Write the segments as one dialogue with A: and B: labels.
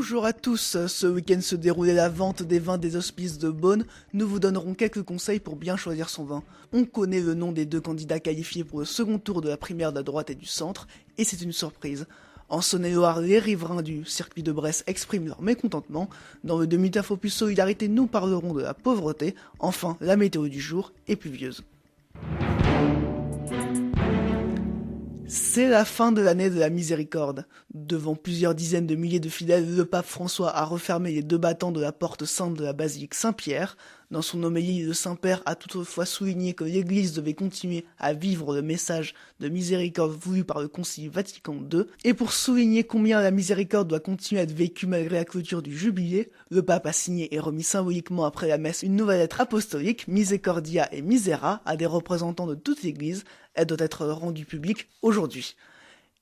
A: Bonjour à tous, ce week-end se déroulait la vente des vins des hospices de Beaune. Nous vous donnerons quelques conseils pour bien choisir son vin. On connaît le nom des deux candidats qualifiés pour le second tour de la primaire de la droite et du centre, et c'est une surprise. En Saône-et-Loire, les riverains du circuit de Bresse expriment leur mécontentement. Dans le demi-tafopus Solidarité, nous parlerons de la pauvreté. Enfin, la météo du jour est pluvieuse. C'est la fin de l'année de la miséricorde. Devant plusieurs dizaines de milliers de fidèles, le pape François a refermé les deux battants de la porte sainte de la basilique Saint-Pierre. Dans son homélie, le Saint-Père a toutefois souligné que l'Église devait continuer à vivre le message de miséricorde voulu par le Concile Vatican II. Et pour souligner combien la miséricorde doit continuer à être vécue malgré la clôture du jubilé, le pape a signé et remis symboliquement après la messe une nouvelle lettre apostolique, Misericordia et Misera, à des représentants de toute l'Église. Elle doit être rendue publique aujourd'hui.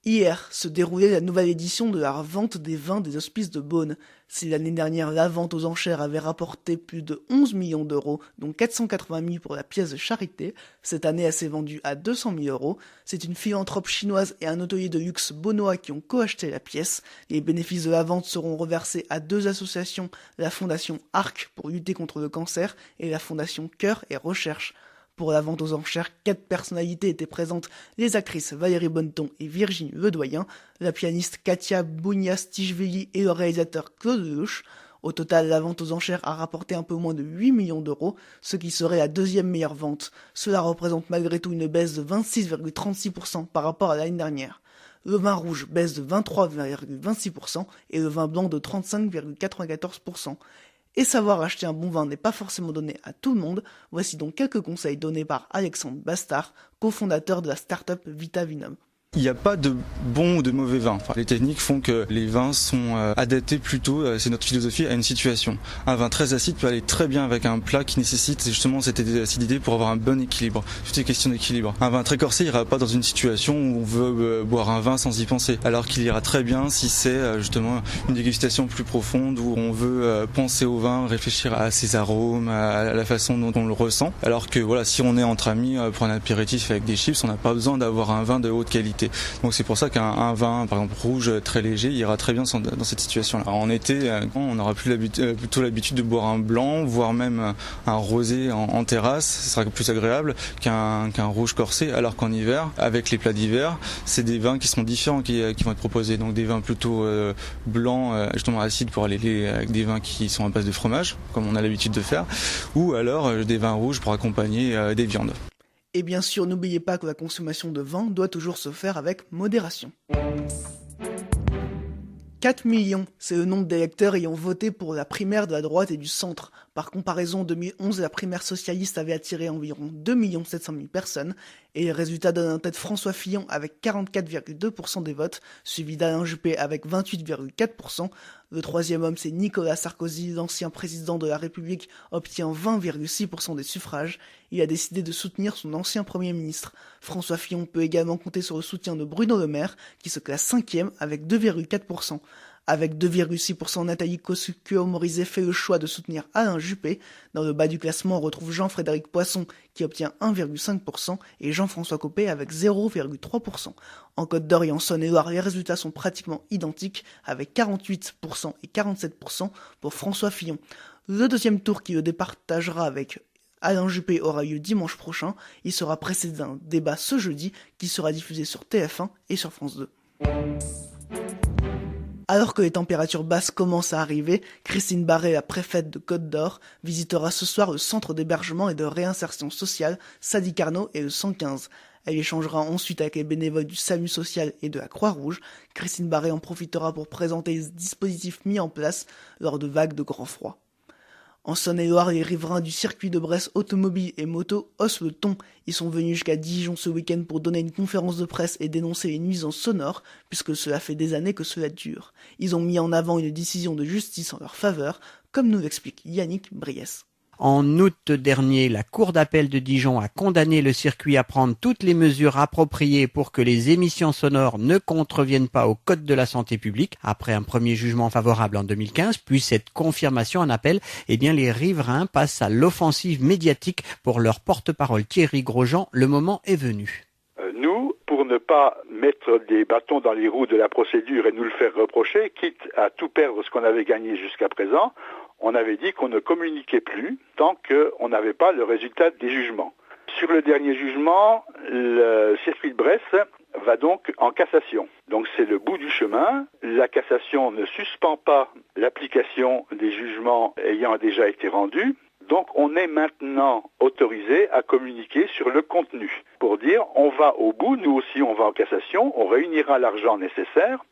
A: Hier se déroulait la nouvelle édition de la vente des vins des hospices de Beaune. Si l'année dernière la vente aux enchères avait rapporté plus de 11 millions d'euros, dont 480 000 pour la pièce de charité, cette année elle s'est vendue à 200 000 euros. C'est une philanthrope chinoise et un hôtelier de luxe beaunois qui ont co-acheté la pièce. Les bénéfices de la vente seront reversés à deux associations, la fondation ARC pour lutter contre le cancer et la fondation Cœur et Recherche. Pour la vente aux enchères, 4 personnalités étaient présentes, les actrices Valérie Bonneton et Virginie Ledoyen, la pianiste Katia Bounias-Tichvili et le réalisateur Claude Lelouch. Au total, la vente aux enchères a rapporté un peu moins de 8 millions d'euros, ce qui serait la deuxième meilleure vente. Cela représente malgré tout une baisse de 26,36% par rapport à l'année dernière. Le vin rouge baisse de 23,26% et le vin blanc de 35,94%. Et savoir acheter un bon vin n'est pas forcément donné à tout le monde. Voici donc quelques conseils donnés par Alexandre Bastard, cofondateur de la start-up Vita Vinum.
B: Il n'y a pas de bon ou de mauvais vin. Enfin, les techniques font que les vins sont adaptés plutôt, c'est notre philosophie, à une situation. Un vin très acide peut aller très bien avec un plat qui nécessite justement cette acidité pour avoir un bon équilibre. Tout est question d'équilibre. Un vin très corsé ira pas dans une situation où on veut boire un vin sans y penser, alors qu'il ira très bien si c'est justement une dégustation plus profonde où on veut penser au vin, réfléchir à ses arômes, à la façon dont on le ressent. Alors que voilà, si on est entre amis pour un apéritif avec des chips, on n'a pas besoin d'avoir un vin de haute qualité. Donc c'est pour ça qu'un vin, par exemple rouge, très léger, ira très bien dans cette situation-là. Alors, en été, on aura plutôt l'habitude de boire un blanc, voire même un rosé en terrasse. Ce sera plus agréable qu'un rouge corsé. Alors qu'en hiver, avec les plats d'hiver, c'est des vins qui sont différents qui vont être proposés. Donc des vins plutôt blancs, justement acides pour aller avec des vins qui sont à base de fromage, comme on a l'habitude de faire, ou alors des vins rouges pour accompagner des viandes.
A: Et bien sûr, n'oubliez pas que la consommation de vin doit toujours se faire avec modération. 4 millions, c'est le nombre d'électeurs ayant voté pour la primaire de la droite et du centre. Par comparaison, en 2011, la primaire socialiste avait attiré environ 2 700 000 personnes, et les résultats donnent en tête François Fillon avec 44,2% des votes, suivi d'Alain Juppé avec 28,4%. Le troisième homme, c'est Nicolas Sarkozy, l'ancien président de la République, obtient 20,6% des suffrages. Il a décidé de soutenir son ancien Premier ministre. François Fillon peut également compter sur le soutien de Bruno Le Maire, qui se classe 5e avec 2,4%. Avec 2,6%, Nathalie Kosciusko-Morizet fait le choix de soutenir Alain Juppé. Dans le bas du classement, on retrouve Jean-Frédéric Poisson qui obtient 1,5% et Jean-François Copé avec 0,3%. En Côte d'Or et en Saône-et-Loire, les résultats sont pratiquement identiques avec 48% et 47% pour François Fillon. Le deuxième tour qui le départagera avec Alain Juppé aura lieu dimanche prochain. Il sera précédé d'un débat ce jeudi qui sera diffusé sur TF1 et sur France 2. Alors que les températures basses commencent à arriver, Christine Barré, la préfète de Côte d'Or, visitera ce soir le centre d'hébergement et de réinsertion sociale Sadi Carnot et le 115. Elle échangera ensuite avec les bénévoles du SAMU social et de la Croix-Rouge. Christine Barré en profitera pour présenter les dispositifs mis en place lors de vagues de grand froid. En Saône-et-Loire, les riverains du circuit de Bresse automobile et moto haussent le ton. Ils sont venus jusqu'à Dijon ce week-end pour donner une conférence de presse et dénoncer les nuisances sonores, puisque cela fait des années que cela dure. Ils ont mis en avant une décision de justice en leur faveur, comme nous l'explique Yannick Briès.
C: En août dernier, la Cour d'appel de Dijon a condamné le circuit à prendre toutes les mesures appropriées pour que les émissions sonores ne contreviennent pas au Code de la santé publique. Après un premier jugement favorable en 2015, puis cette confirmation en appel, les riverains passent à l'offensive médiatique pour leur porte-parole Thierry Grosjean. Le moment est venu.
D: Nous, pour ne pas mettre des bâtons dans les roues de la procédure et nous le faire reprocher, quitte à tout perdre ce qu'on avait gagné jusqu'à présent, on avait dit qu'on ne communiquait plus tant qu'on n'avait pas le résultat des jugements. Sur le dernier jugement, le circuit de Bresse va donc en cassation. Donc c'est le bout du chemin. La cassation ne suspend pas l'application des jugements ayant déjà été rendus. Donc on est maintenant autorisé à communiquer sur le contenu pour dire on va au bout, nous aussi on va en cassation, on réunira l'argent nécessaire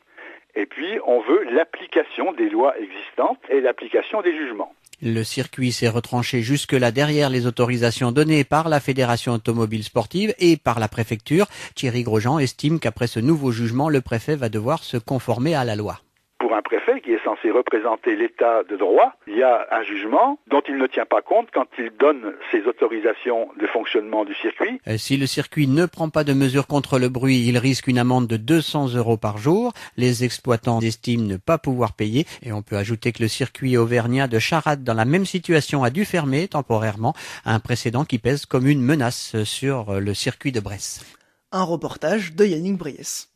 D: et puis on veut l'application des lois existantes et l'application des jugements.
C: Le circuit s'est retranché jusque-là derrière les autorisations données par la Fédération automobile sportive et par la préfecture. Thierry Grosjean estime qu'après ce nouveau jugement, le préfet va devoir se conformer à la loi.
D: Pour un préfet qui est censé représenter l'état de droit, il y a un jugement dont il ne tient pas compte quand il donne ses autorisations de fonctionnement du circuit.
C: Si le circuit ne prend pas de mesures contre le bruit, il risque une amende de 200 € par jour. Les exploitants estiment ne pas pouvoir payer. Et on peut ajouter que le circuit auvergnat de Charade, dans la même situation, a dû fermer temporairement. Un précédent qui pèse comme une menace sur le circuit de Bresse.
A: Un reportage de Yannick Briès.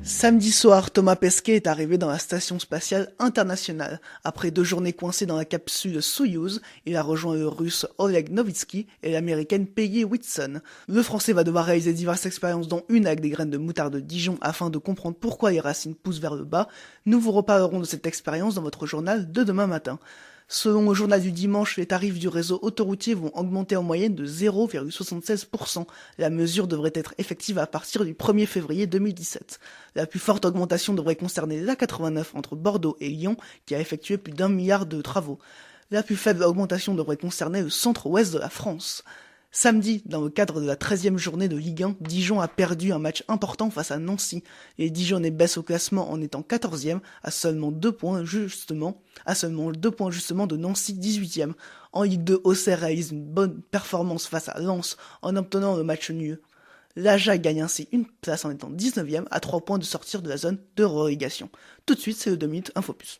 A: Samedi soir, Thomas Pesquet est arrivé dans la station spatiale internationale. Après 2 journées coincées dans la capsule Soyouz, il a rejoint le russe Oleg Novitsky et l'américaine Peggy Whitson. Le français va devoir réaliser diverses expériences dont une avec des graines de moutarde de Dijon afin de comprendre pourquoi les racines poussent vers le bas. Nous vous reparlerons de cette expérience dans votre journal de demain matin. Selon le journal du dimanche, les tarifs du réseau autoroutier vont augmenter en moyenne de 0,76%. La mesure devrait être effective à partir du 1er février 2017. La plus forte augmentation devrait concerner l'A89 entre Bordeaux et Lyon, qui a effectué plus d'1 milliard de travaux. La plus faible augmentation devrait concerner le centre-ouest de la France. Samedi, dans le cadre de la 13e journée de Ligue 1, Dijon a perdu un match important face à Nancy. Les Dijonnais baissent au classement en étant 14e, à seulement 2 points justement de Nancy 18e. En Ligue 2, Auxerre réalise une bonne performance face à Lens en obtenant le match nul. L'Aja gagne ainsi une place en étant 19e, à 3 points de sortir de la zone de relégation. Tout de suite, c'est le 2 minutes Infopus.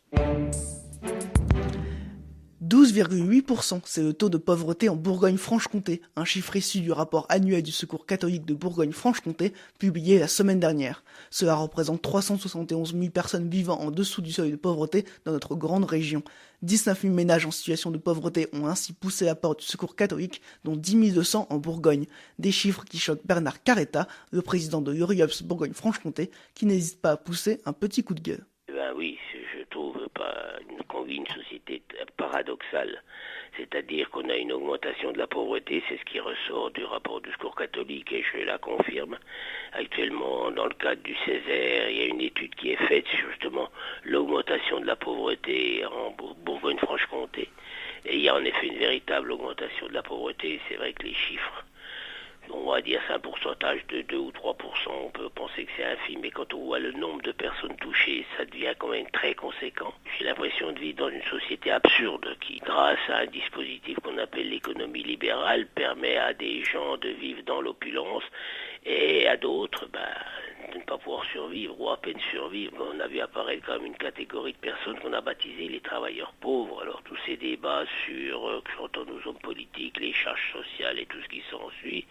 A: 12,8%, c'est le taux de pauvreté en Bourgogne-Franche-Comté, un chiffre issu du rapport annuel du Secours catholique de Bourgogne-Franche-Comté, publié la semaine dernière. Cela représente 371 000 personnes vivant en dessous du seuil de pauvreté dans notre grande région. 19 000 ménages en situation de pauvreté ont ainsi poussé la porte du Secours catholique, dont 10 200 en Bourgogne. Des chiffres qui choquent Bernard Carretta, le président de Uriops Bourgogne-Franche-Comté, qui n'hésite pas à pousser un petit coup de gueule.
E: Oui, je trouve qu'on vit une société paradoxale. C'est-à-dire qu'on a une augmentation de la pauvreté, c'est ce qui ressort du rapport du Secours catholique et je la confirme. Actuellement, dans le cadre du Césaire, il y a une étude qui est faite sur justement l'augmentation de la pauvreté en Bourgogne-Franche-Comté. Et il y a en effet une véritable augmentation de la pauvreté. C'est vrai que les chiffres, on va dire c'est un pourcentage de 2 ou 3%, on peut penser que c'est infime, mais quand on voit le nombre de personnes touchées, ça devient quand même très conséquent. J'ai l'impression de vivre dans une société absurde qui, grâce à un dispositif qu'on appelle l'économie libérale, permet à des gens de vivre dans l'opulence et à d'autres de ne pas pouvoir survivre ou à peine survivre. On a vu apparaître quand même une catégorie de personnes qu'on a baptisées les travailleurs pauvres. Alors tous ces débats sur, j'entends nos hommes politiques, les charges sociales et tout ce qui s'ensuit,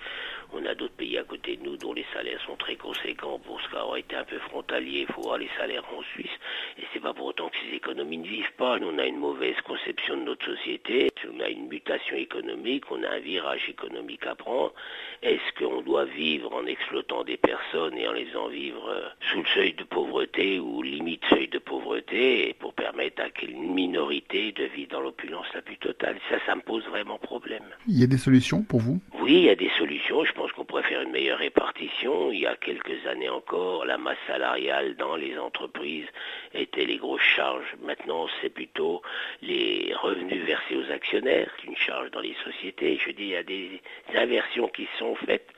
E: on a d'autres pays à côté de nous dont les salaires sont très conséquents. Pour ce qui aura été un peu frontalier, il faut voir les salaires en Suisse. Et c'est pas pour autant que ces économies ne vivent pas. Nous, on a une mauvaise conception de notre société. On a une mutation économique, on a un virage économique à prendre. Est-ce qu'on doit vivre en exploitant des personnes et en les faisant vivre sous le seuil de pauvreté ou limite seuil de pauvreté et pour permettre à une minorité de vivre dans l'opulence la plus totale? Ça me pose vraiment problème.
F: Il y a des solutions pour vous?
E: Oui, il y a des solutions. Je pense qu'on pourrait faire une meilleure répartition. Il y a quelques années encore, la masse salariale dans les entreprises était les grosses charges. Maintenant, c'est plutôt les revenus versés aux actionnaires, une charge dans les sociétés. Je dis, il y a des inversions qui sont faites.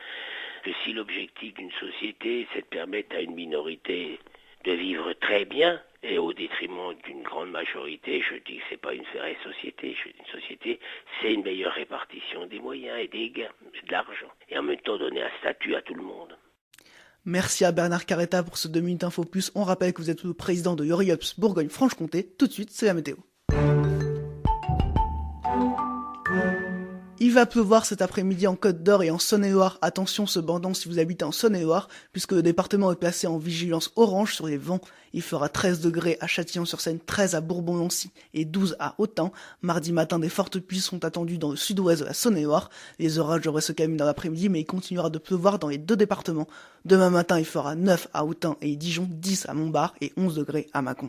E: Que si l'objectif d'une société, c'est de permettre à une minorité de vivre très bien et au détriment d'une grande majorité, je dis que c'est pas une vraie société. Une société, c'est une meilleure répartition des moyens et des gains, de l'argent. Et en même temps donner un statut à tout le monde.
A: Merci à Bernard Carretta pour ce 2 minutes Info Plus. On rappelle que vous êtes le président de Uriops Bourgogne-Franche-Comté. Tout de suite, c'est la météo. Il Il va pleuvoir cet après-midi en Côte d'Or et en Saône-et-Loire. Attention cependant si vous habitez en Saône-et-Loire, puisque le département est placé en vigilance orange sur les vents. Il fera 13 degrés à Châtillon-sur-Seine, 13 à Bourbon-Lancy et 12 à Autun. Mardi matin, des fortes pluies sont attendues dans le sud-ouest de la Saône-et-Loire. Les orages devraient se calmer dans l'après-midi, mais il continuera de pleuvoir dans les deux départements. Demain matin, il fera 9 à Autun et Dijon, 10 à Montbard et 11 degrés à Mâcon.